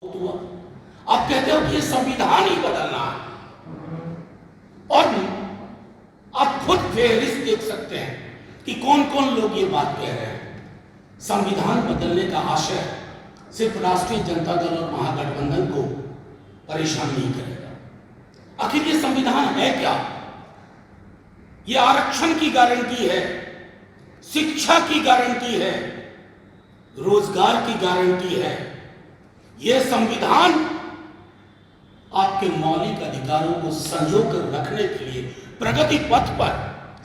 हुआ। आप कहते हो कि ये संविधान ही बदलना है, और आप खुद फेहरिस्त देख सकते हैं कि कौन कौन लोग ये बात कह रहे हैं। संविधान बदलने का आशय सिर्फ राष्ट्रीय जनता दल और महागठबंधन को परेशान नहीं करेगा। आखिर ये संविधान है क्या? ये आरक्षण की गारंटी है, शिक्षा की गारंटी है, रोजगार की गारंटी है। यह संविधान आपके मौलिक अधिकारों को संजो कर रखने के लिए प्रगति पथ पर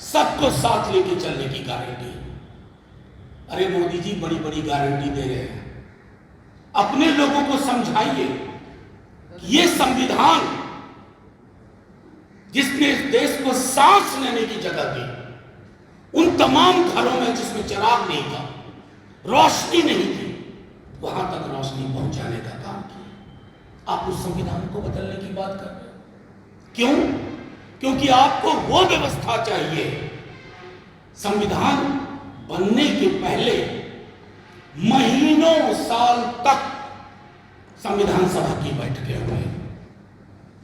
सबको साथ लेके चलने की गारंटी है। अरे मोदी जी बड़ी बड़ी गारंटी दे रहे हैं, अपने लोगों को समझाइए कि यह संविधान जिसने इस देश को सांस लेने की जगह दी, उन तमाम घरों में जिसमें चिराग नहीं था, रोशनी नहीं थी, वहां तक रोशनी पहुंचाने का काम किया। आप उस संविधान को बदलने की बात कर रहे हो। क्यों? क्योंकि आपको वो व्यवस्था चाहिए। संविधान बनने के पहले महीनों साल तक संविधान सभा की बैठकें हुई।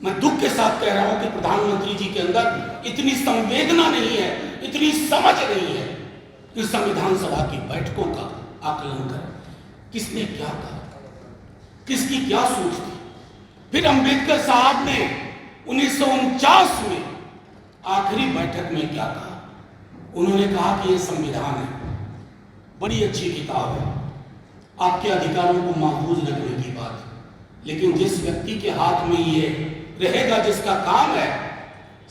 मैं दुख के साथ कह रहा हूं कि प्रधानमंत्री जी के अंदर इतनी संवेदना नहीं है, इतनी समझ नहीं है कि संविधान सभा की बैठकों का आकलन करें। किसने क्या कहा, किसकी क्या सोच थी। फिर अंबेडकर साहब ने 1949 में आखिरी बैठक में क्या कहा? उन्होंने कहा कि यह संविधान है, बड़ी अच्छी किताब है, आपके अधिकारों को महफूज रखने की बात है, लेकिन जिस व्यक्ति के हाथ में ये रहेगा, जिसका काम है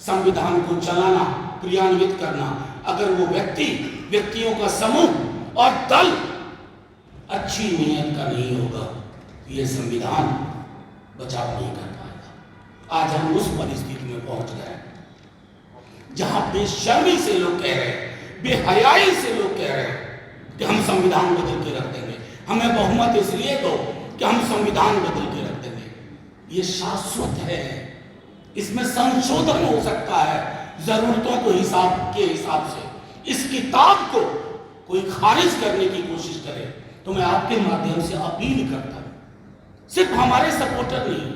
संविधान को चलाना, क्रियान्वित करना, अगर वो व्यक्तियों का समूह और दल अच्छी नीयत का नहीं होगा, ये संविधान बचाव नहीं कर पाएगा। आज हम उस परिस्थिति में पहुंच गए जहां बेशर्मी से लोग कह रहे हैं, बेहयाई से लोग कह रहे हैं कि हम संविधान बदल के रख देंगे, हमें बहुमत इसलिए दो कि हम संविधान बदल के रख देंगे। ये शाश्वत है, इसमें संशोधन हो सकता है जरूरतों को के हिसाब से। इस किताब को कोई खारिज करने की कोशिश करे तो मैं आपके माध्यम से अपील करता हूं, सिर्फ हमारे सपोर्टर नहीं,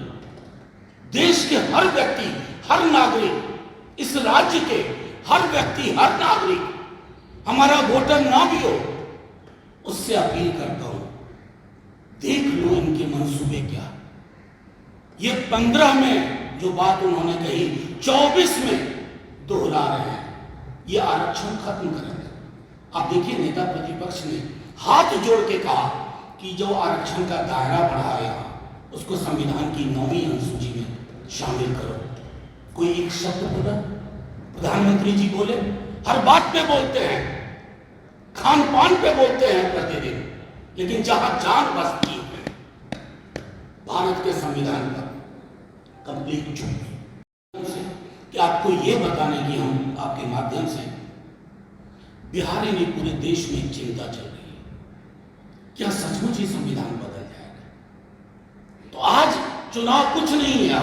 देश के हर व्यक्ति, हर नागरिक, इस राज्य के हर व्यक्ति, हर नागरिक, हमारा वोटर ना भी हो, उससे अपील करता हूं, देख लो इनके मंसूबे क्या। ये 15 में जो बात उन्होंने कही 24 में दोहरा रहे हैं। ये आरक्षण खत्म करेंगे। आप देखिए, नेता प्रतिपक्ष ने हाथ जोड़ के कहा कि जो आरक्षण का दायरा बढ़ाया उसको संविधान की 9वीं अनुसूची में शामिल करो। कोई एक शब्द बोला? प्रधानमंत्री जी बोले, हर बात पे बोलते हैं, खान पान पे बोलते हैं प्रतिदिन, लेकिन जहां जान बसती है भारत के संविधान पर कंप्लीट चुप। कि आपको यह बताने की हम आपके माध्यम से, बिहार ही नहीं पूरे देश में चिंता चल रही है, क्या सचमुच ही संविधान बदल जाएगा? तो आज चुनाव कुछ नहीं है,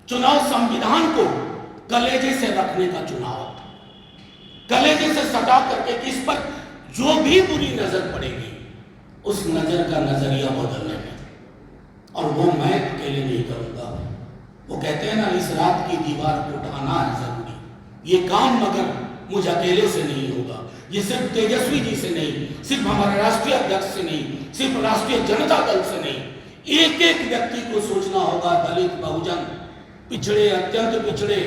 चुनाव संविधान को कलेजे से रखने का चुनाव, कलेजे से सटा करके कि इस पर जो भी बुरी नजर पड़ेगी उस नजर का नजरिया बदलने में। और वो मैं अकेले नहीं करूंगा। वो कहते हैं ना, इस रात की दीवार को उठाना है जरूरी, ये काम मगर मुझ अकेले से नहीं होगा। ये सिर्फ तेजस्वी जी से नहीं, सिर्फ हमारे राष्ट्रीय अध्यक्ष से नहीं, सिर्फ राष्ट्रीय जनता दल से नहीं, एक एक व्यक्ति को सोचना होगा। दलित, बहुजन, पिछड़े, अत्यंत पिछड़े,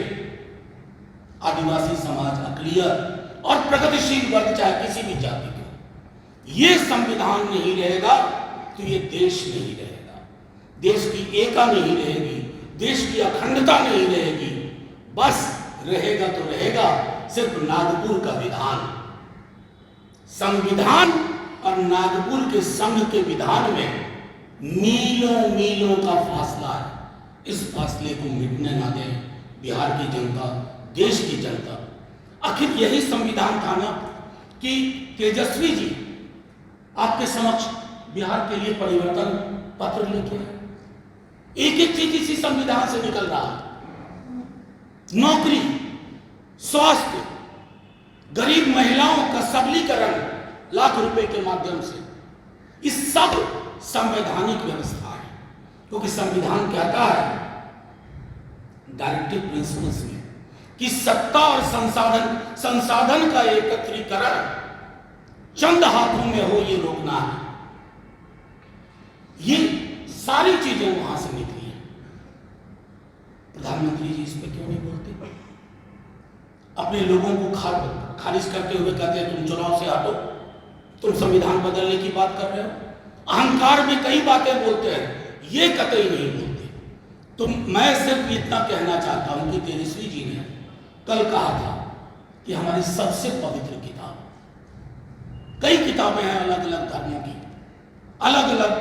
आदिवासी समाज, अकलियत और प्रगतिशील वर्ग, चाहे किसी भी जाति के। ये संविधान नहीं रहेगा तो ये देश नहीं रहेगा, देश की एकता नहीं रहेगी, देश की अखंडता नहीं रहेगी। बस रहेगा तो रहेगा सिर्फ नागपुर का विधान। संविधान और नागपुर के संघ के विधान में मीलों मीलों का फासला है। इस फासले को मिटने ना दें बिहार की जनता, देश की जनता। आखिर यही संविधान था ना कि तेजस्वी जी आपके समक्ष बिहार के लिए परिवर्तन पत्र लेके आए। एक एक चीज इसी संविधान से निकल रहा है। नौकरी, स्वास्थ्य, गरीब महिलाओं का सबलीकरण लाख रुपए के माध्यम से, इस सब संवैधानिक व्यवस्था है। क्योंकि संविधान कहता है डायरेक्टिव प्रिंसिपल्स में कि सत्ता और संसाधन का एकत्रीकरण चंद हाथों में हो ये रोकना है। ये सारी चीजें वहां से निकली हैं। प्रधानमंत्री जी इस पे क्यों नहीं बोलते? अपने लोगों को खारिज करते हुए कहते हैं तुम चुनाव से हटो, तुम संविधान बदलने की बात कर रहे हो। अहंकार में कई बातें बोलते हैं, ये कतई नहीं बोलते। तो मैं सिर्फ इतना कहना चाहता हूं कि तेजस्वी जी ने कल कहा था कि हमारी सबसे पवित्र किताब, कई किताबें हैं अलग अलग धर्मों की, अलग अलग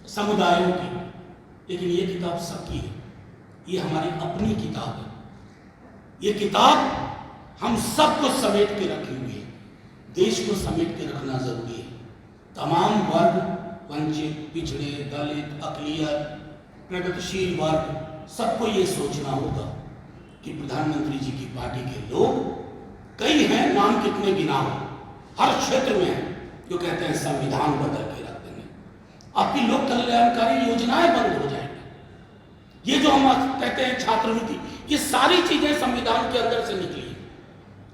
समुदायों की, लेकिन ये किताब सबकी है, ये हमारी अपनी किताब है। ये किताब हम सबको समेट के रखी हुई है, देश को समेट के रखना जरूरी है। तमाम वर्ग, वंचित, पिछड़े, दलित, अक़लियत, प्रगतिशील वर्ग, सबको ये सोचना होगा कि प्रधानमंत्री जी की पार्टी के लोग कई हैं, नाम कितने गिनाओ, हर क्षेत्र में हैं, जो कहते हैं संविधान बदल के रख देंगे, आपकी लोक कल्याणकारी योजनाएं बंद हो जाएंगी। ये जो हम कहते हैं छात्रवृत्ति, ये सारी चीजें संविधान के अंदर से निकली।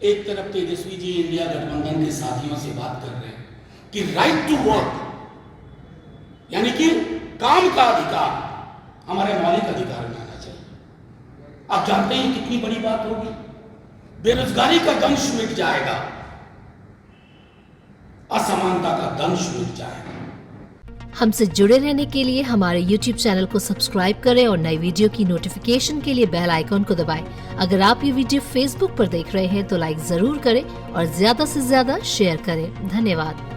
एक तरफ तेजस्वी जी इंडिया गठबंधन के साथियों से बात कर रहे हैं कि राइट टू वर्क, यानी कि काम का अधिकार हमारे मौलिक अधिकार में आना चाहिए। आप जानते हैं कितनी बड़ी बात होगी, बेरोजगारी का दंश मिट जाएगा, असमानता का दंश मिट जाएगा। हमसे जुड़े रहने के लिए हमारे YouTube चैनल को सब्सक्राइब करें और नई वीडियो की नोटिफिकेशन के लिए बेल आइकॉन को दबाएं। अगर आप ये वीडियो Facebook पर देख रहे हैं तो लाइक जरूर करें और ज्यादा से ज्यादा शेयर करें। धन्यवाद।